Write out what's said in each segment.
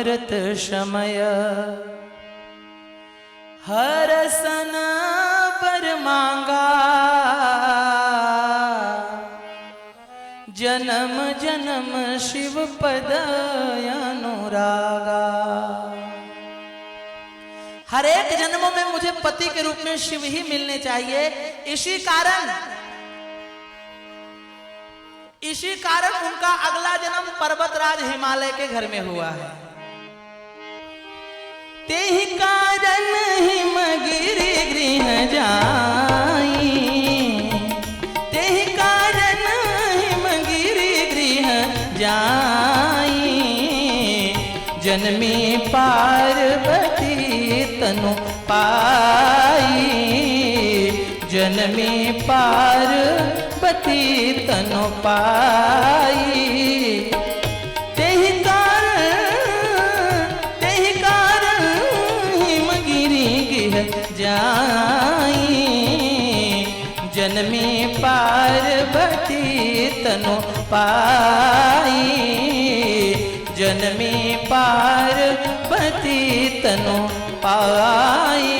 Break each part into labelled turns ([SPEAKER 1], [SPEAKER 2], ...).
[SPEAKER 1] अमृत समय हरसन बर मांगा, जन्म जन्म शिव पद अनुरागा। हर एक जन्मों में मुझे पति के रूप में शिव ही मिलने चाहिए। इसी कारण उनका अगला जन्म पर्वतराज हिमालय के घर में हुआ है। तेहि कारण हिमगिरि गृह जाई, तेहि कारण हिमगिरि गृह जाई। जन्मी पार्वती तनु पाई, जन्मी पार्वती तनु पाई। तेहि कारण हिमगिरि गिर जाई, जन्मी पार्वती तनु पाई, जन्मी पार्वती तनु पाई।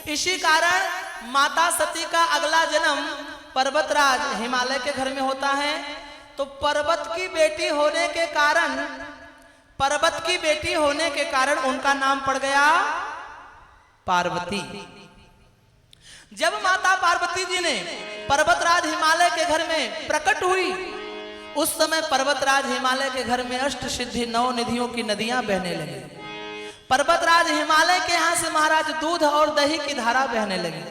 [SPEAKER 1] इसी कारण माता सती का अगला जन्म पर्वतराज हिमालय के घर में होता है। तो पर्वत की बेटी होने के कारण उनका नाम पड़ गया पार्वती। जब माता पार्वती जी ने पर्वतराज हिमालय के घर में प्रकट हुई, उस समय पर्वतराज हिमालय के घर में अष्ट सिद्धि 9 निधियों की नदियां बहने लगी। पर्वतराज हिमालय के यहां से महाराज दूध और दही की धारा बहने लगी।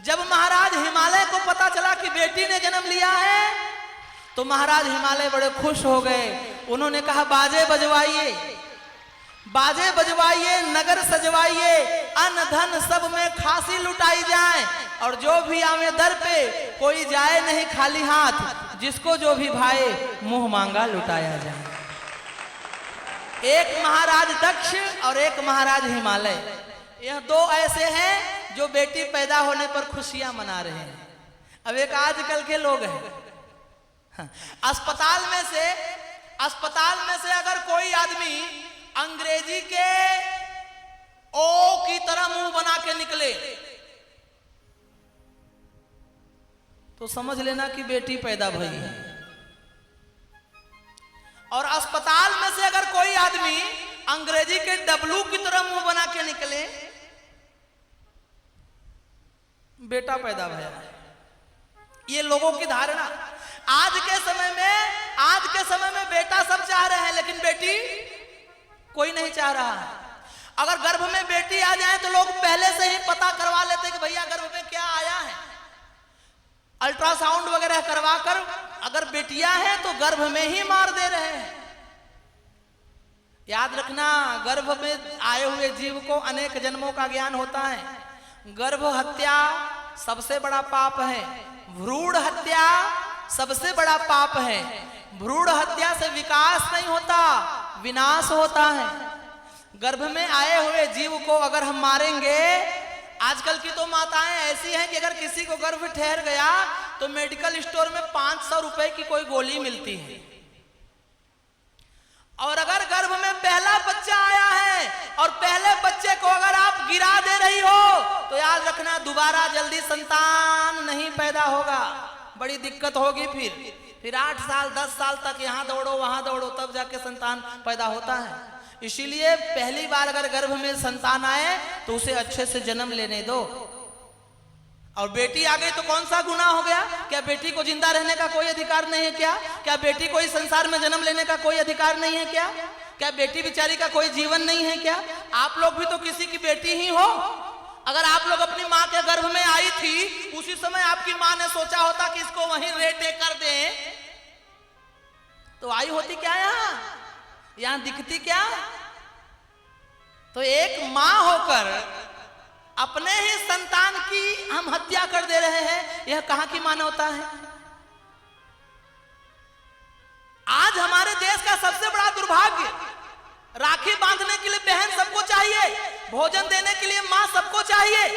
[SPEAKER 1] जब महाराज हिमालय को पता चला कि बेटी ने जन्म लिया है, तो महाराज हिमालय बड़े खुश हो गए। उन्होंने कहा बाजे बजवाइए, बाजे बजवाइए, नगर सजवाइए, अन्न धन सब में खासी लुटाई जाए, और जो भी आवे दर पे कोई जाए नहीं खाली हाथ, जिसको जो भी भाए मुंह मांगा लुटाया जाए। एक महाराज दक्ष और एक महाराज हिमालय, यह 2 ऐसे हैं जो बेटी पैदा होने पर खुशियां मना रहे हैं। अब एक आजकल के लोग हैं, अस्पताल में से अगर कोई आदमी अंग्रेजी के ओ की तरह मुंह बना के निकले तो समझ लेना कि बेटी पैदा भई है। और अस्पताल में से अगर कोई आदमी अंग्रेजी के डब्लू की तरह मुंह बना के निकले, बेटा पैदा भया। ये लोगों की धारणा। आज के समय में बेटा सब चाह रहे हैं, लेकिन बेटी कोई नहीं चाह रहा है। अगर गर्भ में बेटी आ जाए तो लोग पहले से ही पता करवा लेते हैं कि भैया गर्भ में क्या आया है। अल्ट्रासाउंड वगैरह करवा कर अगर बेटियां हैं तो गर्भ में ही मार दे रहे हैं। याद रखना, गर्भ में आए हुए जीव को अनेक जन्मों का ज्ञान होता है। गर्भ हत्या सबसे बड़ा पाप है, भ्रूण हत्या सबसे बड़ा पाप है। भ्रूण हत्या से विकास नहीं होता, विनाश होता है। गर्भ में आए हुए जीव को अगर हम मारेंगे, आजकल की तो माताएं ऐसी हैं कि अगर किसी को गर्भ ठहर गया तो मेडिकल स्टोर में 500 रुपए की कोई गोली मिलती है। और अगर गर्भ में पहला बच्चा आया है और पहले बच्चे को अगर आप गिरा दे रही हो तो याद रखना दोबारा जल्दी संतान नहीं पैदा होगा, बड़ी दिक्कत होगी। फिर 8 साल 10 साल तक यहाँ दौड़ो वहां दौड़ो, तब जाके संतान पैदा होता है। इसीलिए पहली बार अगर गर्भ में संतान आए तो उसे अच्छे से जन्म लेने दो। और बेटी आ गई तो कौन सा गुनाह हो गया? क्या बेटी को जिंदा रहने का कोई अधिकार नहीं है क्या? क्या बेटी को इस संसार में जन्म लेने का कोई अधिकार नहीं है क्या? क्या बेटी बिचारी का कोई जीवन नहीं है क्या? आप लोग भी तो किसी की बेटी ही हो। अगर आप लोग अपनी माँ के गर्भ में आई थी, उसी समय आपकी माँ ने सोचा होता कि इसको वहीं रेटे कर दें, तो आई होती क्या यहाँ दिखती क्या? तो एक माँ होकर अपने ही संतान की हम हत्या कर दे रहे हैं, यह कहां की मानवता है? आज हमारे देश का सबसे बड़ा दुर्भाग्य, राखी बांधने के लिए बहन सबको चाहिए, भोजन देने के लिए मां सबको चाहिए,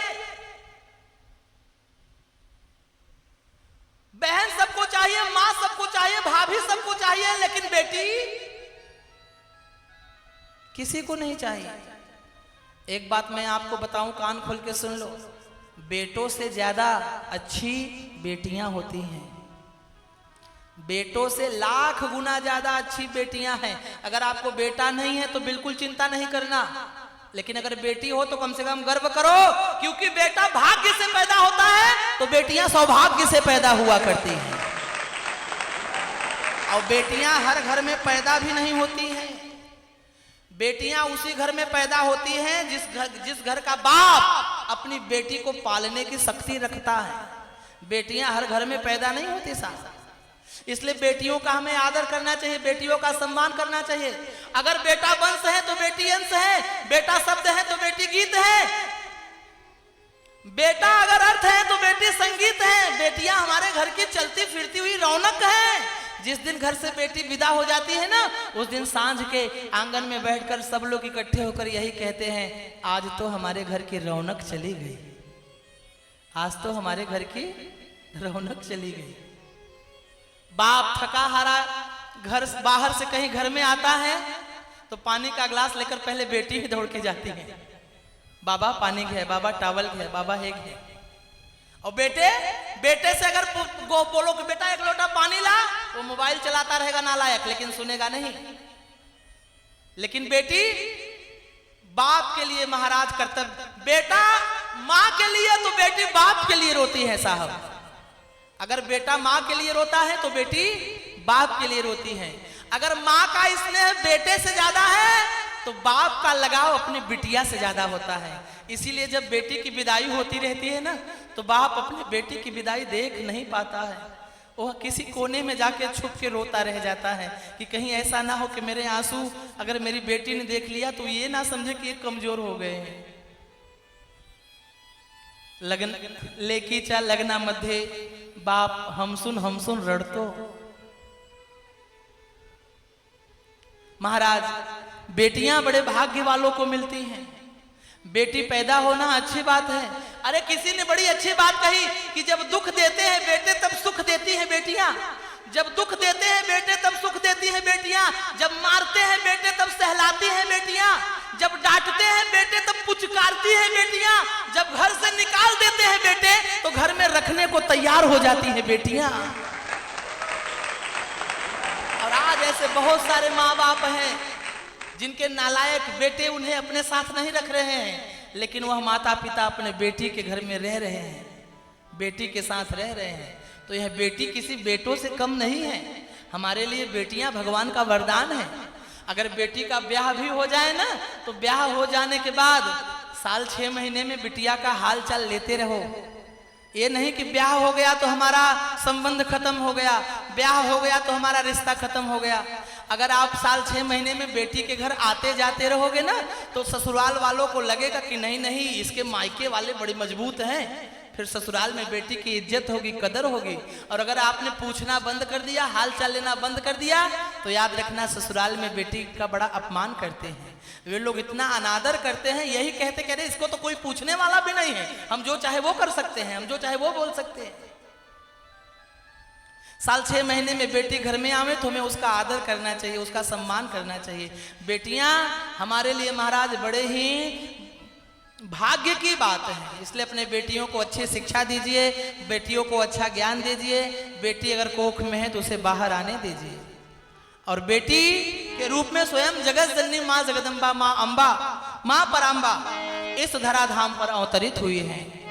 [SPEAKER 1] बहन सबको चाहिए, मां सबको चाहिए, भाभी सबको चाहिए, लेकिन बेटी किसी को नहीं चाहिए। एक बात मैं आपको बताऊं, कान खोल के सुन लो, बेटों से ज्यादा अच्छी बेटियां होती हैं। बेटों से लाख गुना ज्यादा अच्छी बेटियां हैं। अगर आपको बेटा नहीं है तो बिल्कुल चिंता नहीं करना, लेकिन अगर बेटी हो तो कम से कम गर्व करो, क्योंकि बेटा भाग्य से पैदा होता है तो बेटियां सौभाग्य से पैदा हुआ करती हैं। और बेटियां हर घर में पैदा भी नहीं होती हैं। बेटियां उसी घर में पैदा होती हैं जिस घर का बाप अपनी बेटी को पालने की शक्ति रखता है। बेटियां हर घर में पैदा नहीं होती साहब, इसलिए बेटियों का हमें आदर करना चाहिए, बेटियों का सम्मान करना चाहिए। अगर बेटा वंश है तो बेटी अंश है, बेटा शब्द है तो बेटी गीत है, बेटा अगर अर्थ है तो बेटी संगीत है। बेटियां हमारे घर की चलती फिरती हुई रौनक है। जिस दिन घर से बेटी विदा हो जाती है ना, उस दिन सांझ के आंगन में बैठकर सब लोग इकट्ठे होकर यही कहते हैं, आज तो हमारे घर की रौनक चली गई, आज तो हमारे घर की रौनक चली गई। बाप थका हारा घर बाहर से कहीं घर में आता है तो पानी का ग्लास लेकर पहले बेटी ही दौड़ के जाती है, बाबा पानी है, बाबा टावल है, बाबा हेग है। और बेटे से अगर बोलो कि बेटा एक लोटा पानी ला, वो मोबाइल चलाता रहेगा नालायक, लेकिन सुनेगा नहीं। लेकिन बेटी बाप के लिए महाराज कर्तव्य, बेटा माँ के लिए तो बेटी बाप के लिए रोती है साहब। अगर बेटा माँ के लिए रोता है तो बेटी बाप के लिए रोती है। अगर माँ का स्नेह बेटे से ज्यादा है तो बाप का लगाव अपनी बिटिया से ज्यादा होता है। इसीलिए जब बेटी की विदाई होती रहती है ना, तो बाप अपनी बेटी की विदाई देख नहीं पाता है, वह किसी कोने में जाके छुप के रोता रह जाता है कि कहीं ऐसा ना हो कि मेरे आंसू अगर मेरी बेटी ने देख लिया तो ये ना समझे कि ये कमजोर हो गए हैं। लगन लेकीच्या लग्नामध्ये बाप हमसून रडतो। महाराज बेटियां बड़े भाग्य वालों को मिलती हैं। बेटी पैदा होना अच्छी बात है। अरे किसी ने बड़ी अच्छी बात कही कि जब दुख देते हैं बेटे तब सुख देती हैं बेटियां, जब दुख देते हैं बेटे तब सुख देती हैं बेटियां, जब मारते हैं बेटे तब सहलाती हैं बेटियां, जब डांटते हैं बेटे तब पुचकारती हैं बेटियां, जब घर से निकाल देते हैं बेटे तो घर में रखने को तैयार हो जाती हैं बेटियां। और आज ऐसे बहुत सारे माँ बाप हैं जिनके नालायक बेटे उन्हें अपने साथ नहीं रख रहे हैं, लेकिन वह माता पिता अपने बेटी के घर में रह रहे हैं, बेटी के साथ रह रहे हैं। तो यह बेटी किसी बेटों से कम नहीं है। हमारे लिए बेटियां भगवान का वरदान है। अगर बेटी का ब्याह भी हो जाए ना, तो ब्याह हो जाने के बाद साल 6 महीने में बिटिया का हाल चाल लेते रहो। ये नहीं कि ब्याह हो गया तो हमारा संबंध खत्म हो गया, ब्याह हो गया तो हमारा रिश्ता खत्म हो गया। अगर आप साल 6 महीने में बेटी के घर आते जाते रहोगे ना, तो ससुराल वालों को लगेगा कि नहीं नहीं इसके मायके वाले बड़े मजबूत हैं। फिर ससुराल में बेटी की इज्जत होगी, कदर होगी। और अगर आपने पूछना बंद कर दिया, हाल चाल लेना बंद कर दिया, तो याद रखना ससुराल में बेटी का बड़ा अपमान करते हैं। वे लोग इतना अनादर करते हैं, यही कहते कह रहे इसको तो कोई पूछने वाला भी नहीं है, हम जो चाहे वो कर सकते हैं, हम जो चाहे वो बोल सकते हैं। साल 6 महीने में बेटी घर में आवे तो हमें उसका आदर करना चाहिए, उसका सम्मान करना चाहिए। बेटियां हमारे लिए महाराज बड़े ही भाग्य की बात है। इसलिए अपने बेटियों को अच्छी शिक्षा दीजिए, बेटियों को अच्छा ज्ञान दीजिए। बेटी अगर कोख में है तो उसे बाहर आने दीजिए। और बेटी के रूप में स्वयं जगत जननी माँ जगदम्बा, माँ अम्बा, माँ पराम्बा इस धराधाम पर अवतरित हुई हैं।